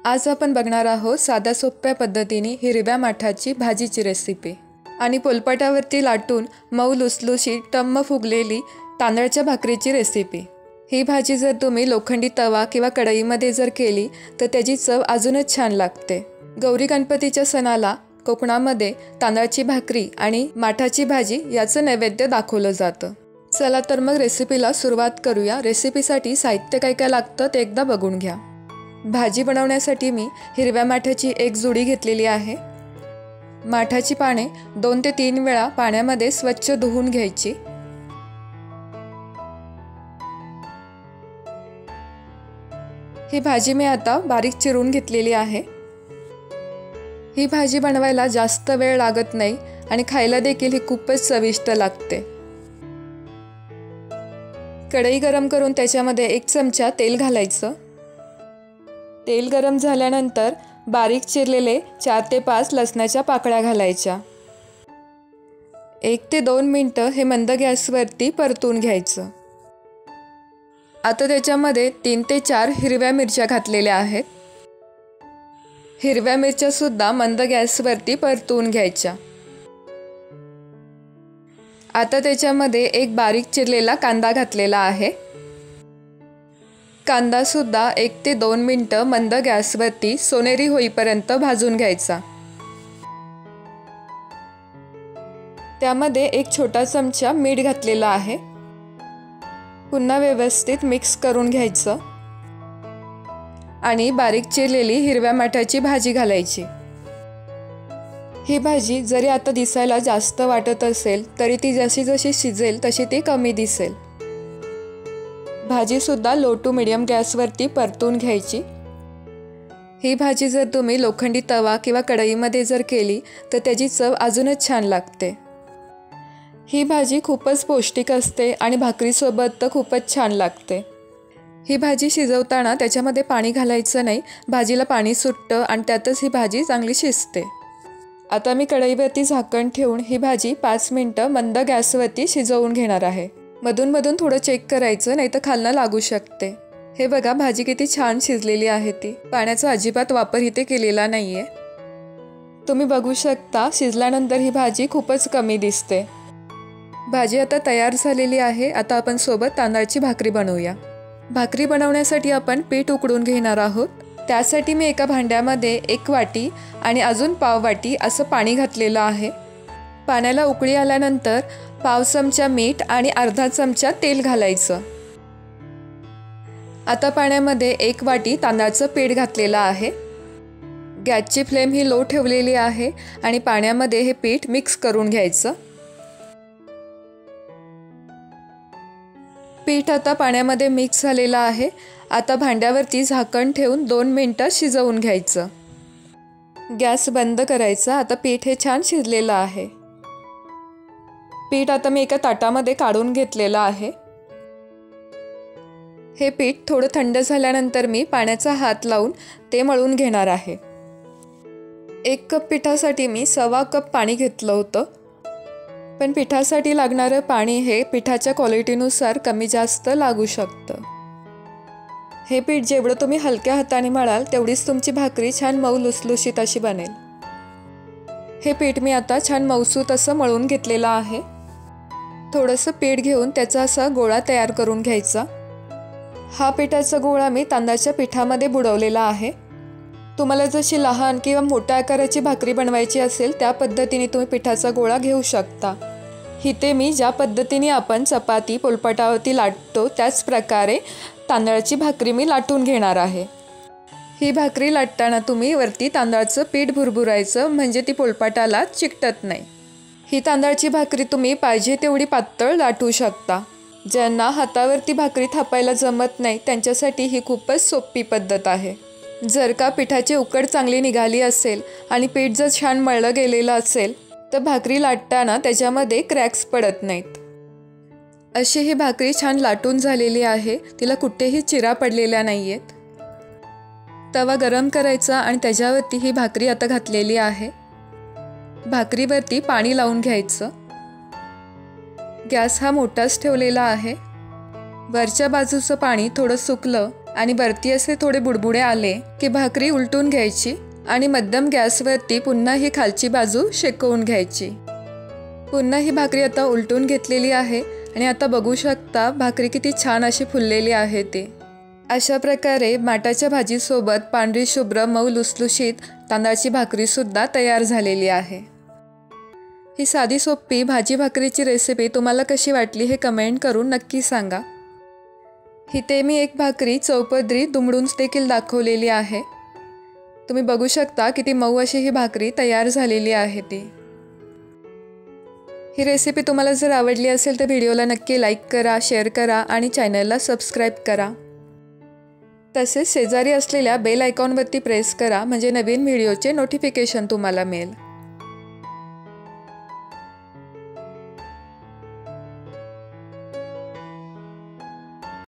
आज आपण बघणार आहोत साध्या सोप्या पद्धतीने हिरव्या माठाची भाजीची रेसिपी आणि पोलपाटावरती लाटून मऊ लुसलुशीत टम्म फुगलेली तांदळाच्या भाकरीची रेसिपी। ही भाजी जर तुम्ही लोखंडी तवा किंवा कढईमध्ये जर केली तर त्याची चव अजूनच छान लागते। गौरी गणपतीच्या सणाला कोकणामध्ये तांदळाची भाकरी आणि माठाची भाजी याचं नैवेद्य दाखवलं जातं। चला तर मग रेसिपीला सुरुवात करूया। रेसिपीसाठी साहित्य काय काय लागतं ते एकदा बघून घ्या। भाजी बनवण्यासाठी मी हिरव्या माठाची एक जुडी घेतलेली आहे। माठाची पाने 2 ते 3 वेळा पाण्यामध्ये स्वच्छ धुवून घ्यायची। ही भाजी मी आता बारीक चिरून घेतलेली आहे। ही भाजी बनवायला जास्त वेळ लागत नाही आणि खायला देखील ही खूपच चविष्ट लागते। कढई गरम करून त्याच्यामध्ये 1 चमचा तेल घालायचं। तेल गरम झाल्यानंतर बारीक चिरलेले 4 ते 5 लसणाच्या पाकळ्या घालायच्या। 1 ते 2 मिनिटं हे मंद गॅसवरती परतून घ्यायचं। आता त्याच्यामध्ये 3 ते 4 हिरव्या मिरच्या घातलेल्या आहेत। हिरव्या मिरच्या सुद्धा मंद गॅसवरती परतून घ्यायच्या। आता त्याच्यामध्ये एक बारीक चिरलेला कांदा घातलेला आहे। कांदा सुद्धा 1 ते 2 मिनिटं मंद गॅसवरती सोनेरी होईपर्यंत भाजून घ्यायचा। त्यामध्ये 1 छोटा चमचा मीठ घातलेला आहे। पुन्हा व्यवस्थित मिक्स करून घ्यायचं आणि बारीक चिरलेली हिरव्या माठाची भाजी घालायची। ही भाजी जरी आता दिसायला जास्त वाटत असेल तरी ती जशी जशी शिजेल तशी ती कमी दिसेल। भाजी सुद्धा लो टू मीडियम गॅसवरती परतून घ्यायची। ही भाजी जर तुम्ही लोखंडी तवा किंवा कढईमध्ये जर केली तर त्याची चव अजूनच छान लागते। ही भाजी खूपच पौष्टिक असते आणि भाकरीसोबत तर खूपच छान लागते। ही भाजी शिजवताना त्याच्यामध्ये पाणी घालायचं नाही, भाजीला पाणी सुटतं आणि त्यातच ही भाजी चांगली शिजते। आता मी कढईवरती झाकण ठेवून ही भाजी 5 मिनिटं मंद गॅसवरती शिजवून घेणार आहे। मधून मधून थोडं चेक करायचं, नाही तर खालना लागू शकते। हे बघा भाजी किती छान शिजलेली आहे। ती पाण्याचा अजिबात वापर इथे केलेला नाहीये। तुम्ही बघू शकता शिजल्यानंतर ही भाजी खूपच कमी दिसते। भाजी आता तयार झालेली आहे। आता आपण सोबत तांदळाची भाकरी बनवूया। भाकरी बनवण्यासाठी आपण पीठ उकडून घेणार आहोत। त्यासाठी मी एका भांड्यामध्ये 1 वाटी आणि अजून पाव वाटी असं पाणी घातलेलं आहे। पाण्याला उकळी आल्यानंतर पाव चमचा मीठ आणि अर्धा चमचा तेल घालायचं। आता पाण्यामध्ये 1 वाटी तांदळाचं पीठ घातलेलं आहे। गॅसची फ्लेम ही लो ठेवलेली आहे आणि पाण्यामध्ये हे पीठ मिक्स करून घ्यायचं। पीठ आता पाण्यामध्ये मिक्स झालेलं आहे। आता भांड्यावरती झाकण ठेवून 2 मिनिटं शिजवून घ्यायचं। गॅस बंद करायचा। आता पीठ हे छान शिजलेलं आहे। पीठ आता मी एका ताटामध्ये काढून घेतलेलं आहे। हे पीठ थोडं थंड झाल्यानंतर मी पाण्याचा हात लावून ते मळून घेणार आहे। 1 कप पिठासाठी मी 1.25 कप पाणी घेतलं होतं, पण पिठासाठी लागणारं पाणी हे पिठाच्या क्वालिटीनुसार कमी जास्त लागू शकतं। हे पीठ जेवढं तुम्ही हलक्या हाताने मळाल तेवढीच तुमची भाकरी छान मऊ लुसलुशीत अशी बनेल। हे पीठ मी आता छान मऊसूत असं मळून घेतलेलं आहे। थोडंसं पीठ घेऊन त्याचा असा गोळा तयार करून घ्यायचा। हा पिठाचा गोळा मी तांदळाच्या पिठामध्ये बुडवलेला आहे। तुम्हाला जशी लहान किंवा मोठ्या आकाराची भाकरी बनवायची असेल त्या पद्धतीने तुम्ही पिठाचा गोळा घेऊ शकता। इथे मी ज्या पद्धतीने आपण चपाती पोलपाटावरती लाटतो त्याच प्रकारे तांदळाची भाकरी मी लाटून घेणार आहे। ही भाकरी लाटताना तुम्ही वरती तांदळाचं पीठ भुरभुरायचं, म्हणजे ती पोलपाटाला चिकटत नाही। ही तांदळाची भाकरी तुम्ही पाहिजे तेवढी पातळ लाटू शकता। ज्यांना हातावरती भाकरी थापायला जमत नाही त्यांच्यासाठी ही खूपच सोपी पद्धत आहे। जर का पिठाची उकड चांगली निघाली असेल आणि पीठ जर छान मळलं गेलेलं असेल तर भाकरी लाटताना त्याच्यामध्ये क्रॅक्स पडत नाहीत। अशी ही भाकरी छान लाटून झालेली आहे। तिला कुठेही चिरा पडलेल्या नाही आहेत। तवा गरम करायचा आणि त्याच्यावरती ही भाकरी आता घातलेली आहे। भाकरीवरती पाणी लावून घ्यायचं। गॅस हा मोठाच ठेवलेला आहे। वरच्या बाजूचं पाणी थोडं सुकलं आणि वरती असे थोडे बुडबुडे आले की भाकरी उलटून घ्यायची आणि मध्यम गॅसवरती पुन्हा ही खालची बाजू शेकवून घ्यायची। पुन्हा ही भाकरी आता उलटून घेतलेली आहे आणि आता बघू शकता भाकरी किती छान अशी फुललेली आहे ती। अशा प्रकारे माटाच्या भाजीसोबत पांढरी शुभ्र मऊ लुसलुशीत तांदळाची भाकरीसुद्धा तयार झालेली आहे। ही साधी सोपी भाजी भाकरीची रेसिपी तुम्हाला कशी वाटली हे कमेंट करून नक्की सांगा। इथे मी एक भाकरी चौपदरी दुमडून देखील दाखवलेली आहे। तुम्ही बघू शकता किती मऊ अशी ही भाकरी तयार झालेली आहे ती। ही रेसिपी तुम्हाला जर आवडली असेल तर व्हिडिओला नक्की लाईक करा, शेअर करा आणि चॅनलला सबस्क्राईब करा। तसेच शेजारी असलेल्या बेल आयकॉनवरती प्रेस करा म्हणजे नवीन व्हिडिओचे नोटिफिकेशन तुम्हाला मिळेल।